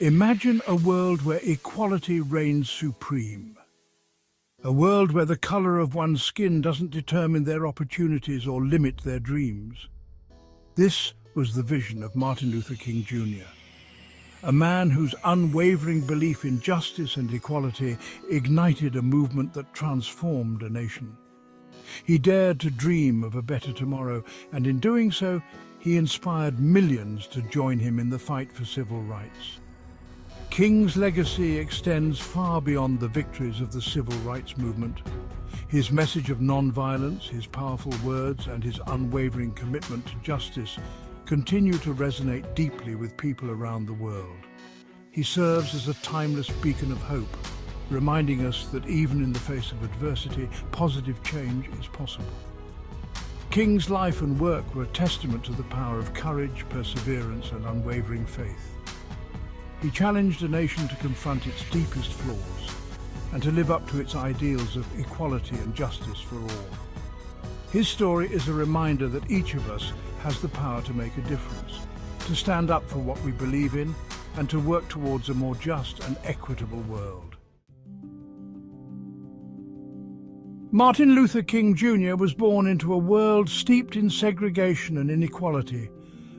Imagine a world where equality reigns supreme. A world where the color of one's skin doesn't determine their opportunities or limit their dreams. This was the vision of Martin Luther King Jr., a man whose unwavering belief in justice and equality ignited a movement that transformed a nation. He dared to dream of a better tomorrow, and in doing so, he inspired millions to join him in the fight for civil rights. King's legacy extends far beyond the victories of the civil rights movement. His message of non-violence, his powerful words, and his unwavering commitment to justice continue to resonate deeply with people around the world. He serves as a timeless beacon of hope, reminding us that even in the face of adversity, positive change is possible. King's life and work were a testament to the power of courage, perseverance, and unwavering faith. He challenged a nation to confront its deepest flaws and to live up to its ideals of equality and justice for all. His story is a reminder that each of us has the power to make a difference, to stand up for what we believe in, and to work towards a more just and equitable world. Martin Luther King Jr. was born into a world steeped in segregation and inequality,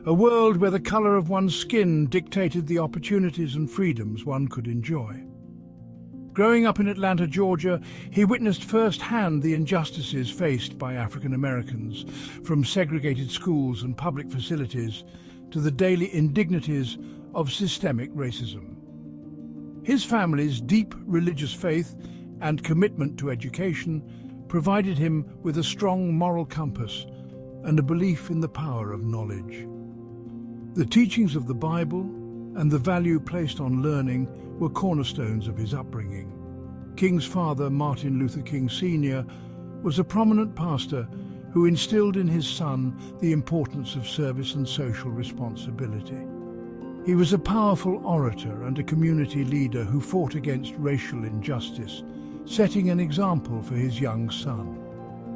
a world where the color of one's skin dictated the opportunities and freedoms one could enjoy. Growing up in Atlanta, Georgia, he witnessed firsthand the injustices faced by African Americans, from segregated schools and public facilities to the daily indignities of systemic racism. His family's deep religious faith and commitment to education provided him with a strong moral compass and a belief in the power of knowledge. The teachings of the Bible and the value placed on learning were cornerstones of his upbringing. King's father, Martin Luther King Sr., was a prominent pastor who instilled in his son the importance of service and social responsibility. He was a powerful orator and a community leader who fought against racial injustice, setting an example for his young son.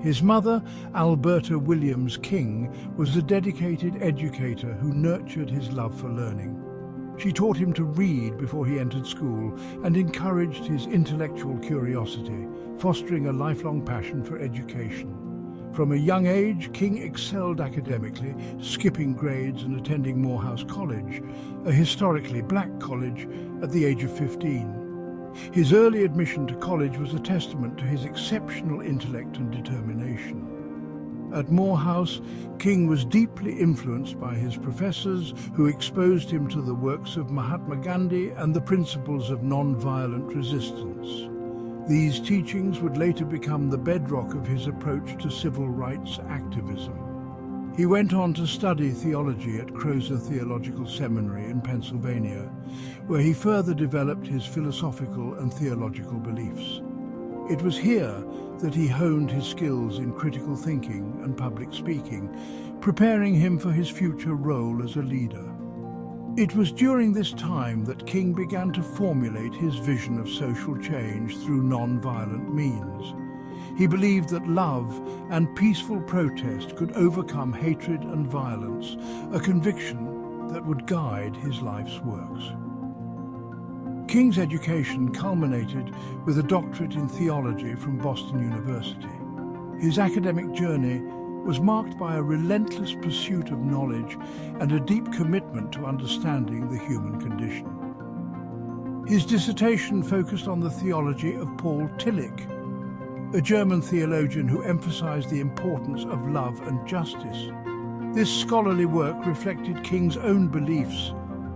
His mother, Alberta Williams King, was a dedicated educator who nurtured his love for learning. She taught him to read before he entered school and encouraged his intellectual curiosity, fostering a lifelong passion for education. From a young age, King excelled academically, skipping grades and attending Morehouse College, a historically black college, at the age of 15. His early admission to college was a testament to his exceptional intellect and determination. At Morehouse, King was deeply influenced by his professors, who exposed him to the works of Mahatma Gandhi and the principles of non-violent resistance. These teachings would later become the bedrock of his approach to civil rights activism. He went on to study theology at Crozer Theological Seminary in Pennsylvania, where he further developed his philosophical and theological beliefs. It was here that he honed his skills in critical thinking and public speaking, preparing him for his future role as a leader. It was during this time that King began to formulate his vision of social change through non-violent means. He believed that love and peaceful protest could overcome hatred and violence, a conviction that would guide his life's works. King's education culminated with a doctorate in theology from Boston University. His academic journey was marked by a relentless pursuit of knowledge and a deep commitment to understanding the human condition. His dissertation focused on the theology of Paul Tillich, a German theologian who emphasized the importance of love and justice. This scholarly work reflected King's own beliefs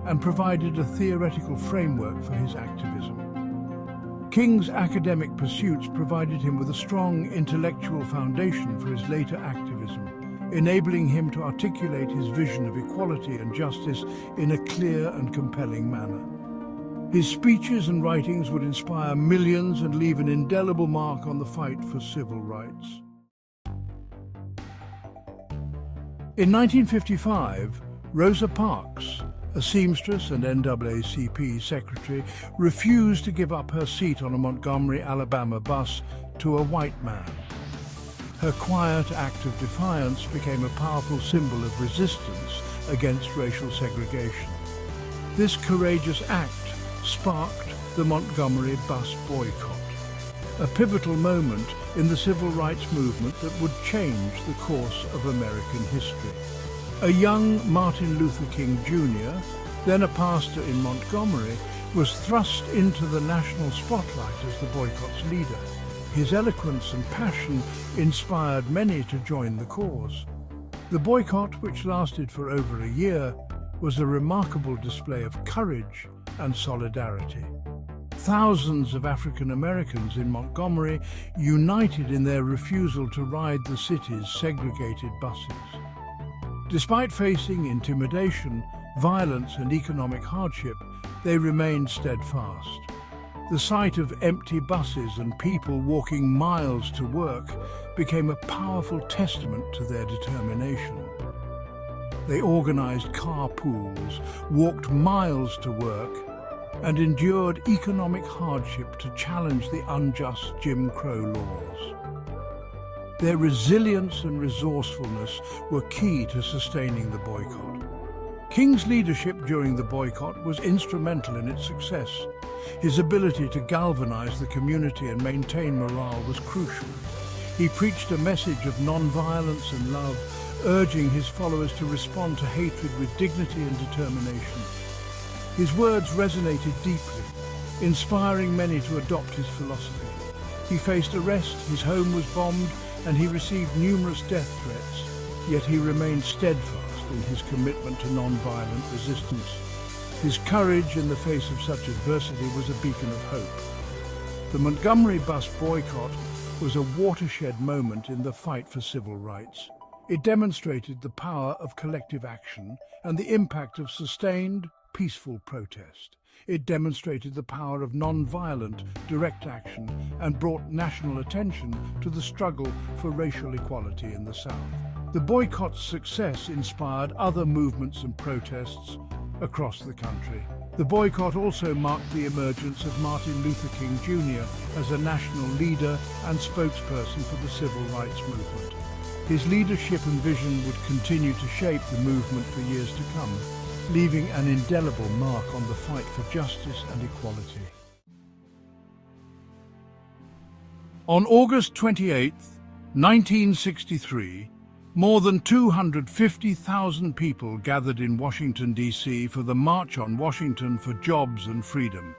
and provided a theoretical framework for his activism. King's academic pursuits provided him with a strong intellectual foundation for his later activism, enabling him to articulate his vision of equality and justice in a clear and compelling manner. His speeches and writings would inspire millions and leave an indelible mark on the fight for civil rights. In 1955, Rosa Parks, a seamstress and NAACP secretary, refused to give up her seat on a Montgomery, Alabama bus to a white man. Her quiet act of defiance became a powerful symbol of resistance against racial segregation. This courageous act sparked the Montgomery bus boycott, a pivotal moment in the civil rights movement that would change the course of American history. A young Martin Luther King Jr., then a pastor in Montgomery, was thrust into the national spotlight as the boycott's leader. His eloquence and passion inspired many to join the cause. The boycott, which lasted for over a year, was a remarkable display of courage and solidarity. Thousands of African Americans in Montgomery united in their refusal to ride the city's segregated buses. Despite facing intimidation, violence and economic hardship, they remained steadfast. The sight of empty buses and people walking miles to work became a powerful testament to their determination. They organized carpools, walked miles to work, and endured economic hardship to challenge the unjust Jim Crow laws. Their resilience and resourcefulness were key to sustaining the boycott. King's leadership during the boycott was instrumental in its success. His ability to galvanize the community and maintain morale was crucial. He preached a message of non-violence and love, urging his followers to respond to hatred with dignity and determination. His words resonated deeply, inspiring many to adopt his philosophy. He faced arrest, his home was bombed, and he received numerous death threats, yet he remained steadfast in his commitment to non-violent resistance. His courage in the face of such adversity was a beacon of hope. The Montgomery bus boycott was a watershed moment in the fight for civil rights. It demonstrated the power of collective action and the impact of sustained, peaceful protest. It demonstrated the power of non-violent, direct action and brought national attention to the struggle for racial equality in the South. The boycott's success inspired other movements and protests across the country. The boycott also marked the emergence of Martin Luther King Jr. as a national leader and spokesperson for the civil rights movement. His leadership and vision would continue to shape the movement for years to come, leaving an indelible mark on the fight for justice and equality. On August 28, 1963, more than 250,000 people gathered in Washington, D.C. for the March on Washington for Jobs and Freedom.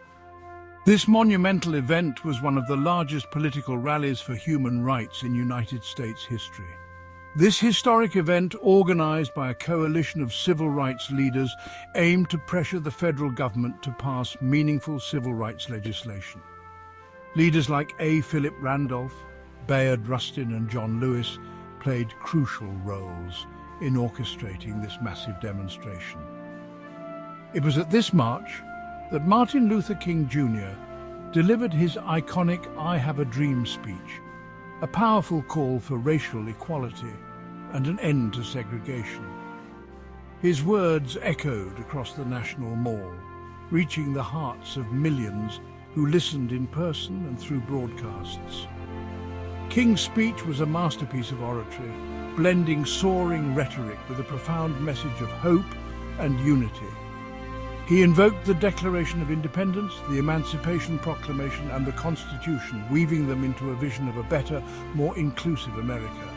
This monumental event was one of the largest political rallies for human rights in United States history. This historic event, organized by a coalition of civil rights leaders, aimed to pressure the federal government to pass meaningful civil rights legislation. Leaders like A. Philip Randolph, Bayard Rustin and John Lewis played crucial roles in orchestrating this massive demonstration. It was at this march that Martin Luther King Jr. delivered his iconic "I Have a Dream" speech, a powerful call for racial equality and an end to segregation. His words echoed across the National Mall, reaching the hearts of millions who listened in person and through broadcasts. King's speech was a masterpiece of oratory, blending soaring rhetoric with a profound message of hope and unity. He invoked the Declaration of Independence, the Emancipation Proclamation, and the Constitution, weaving them into a vision of a better, more inclusive America.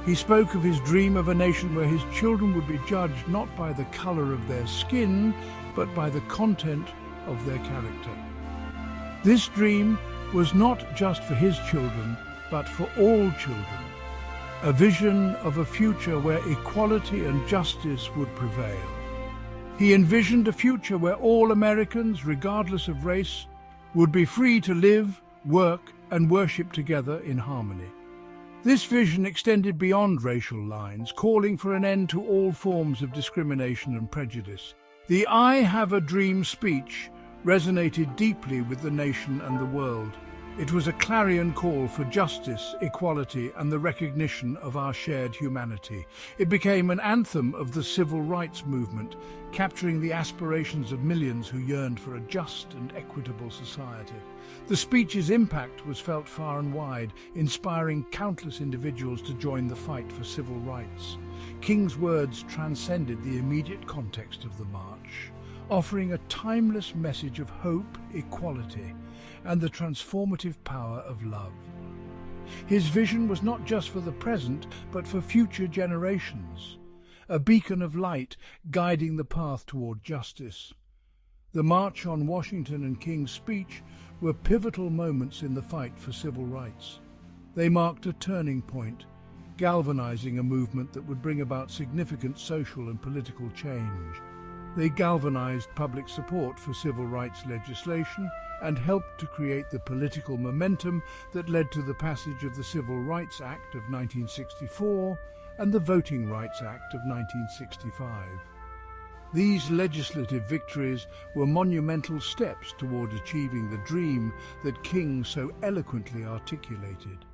He spoke of his dream of a nation where his children would be judged not by the color of their skin, but by the content of their character. This dream was not just for his children, but for all children, a vision of a future where equality and justice would prevail. He envisioned a future where all Americans, regardless of race, would be free to live, work, and worship together in harmony. This vision extended beyond racial lines, calling for an end to all forms of discrimination and prejudice. The "I Have a Dream" speech resonated deeply with the nation and the world. It was a clarion call for justice, equality, and the recognition of our shared humanity. It became an anthem of the civil rights movement, capturing the aspirations of millions who yearned for a just and equitable society. The speech's impact was felt far and wide, inspiring countless individuals to join the fight for civil rights. King's words transcended the immediate context of the march, offering a timeless message of hope, equality, and the transformative power of love. His vision was not just for the present, but for future generations, a beacon of light guiding the path toward justice. The March on Washington and King's speech were pivotal moments in the fight for civil rights. They marked a turning point, galvanizing a movement that would bring about significant social and political change. They galvanized public support for civil rights legislation and helped to create the political momentum that led to the passage of the Civil Rights Act of 1964 and the Voting Rights Act of 1965. These legislative victories were monumental steps toward achieving the dream that King so eloquently articulated.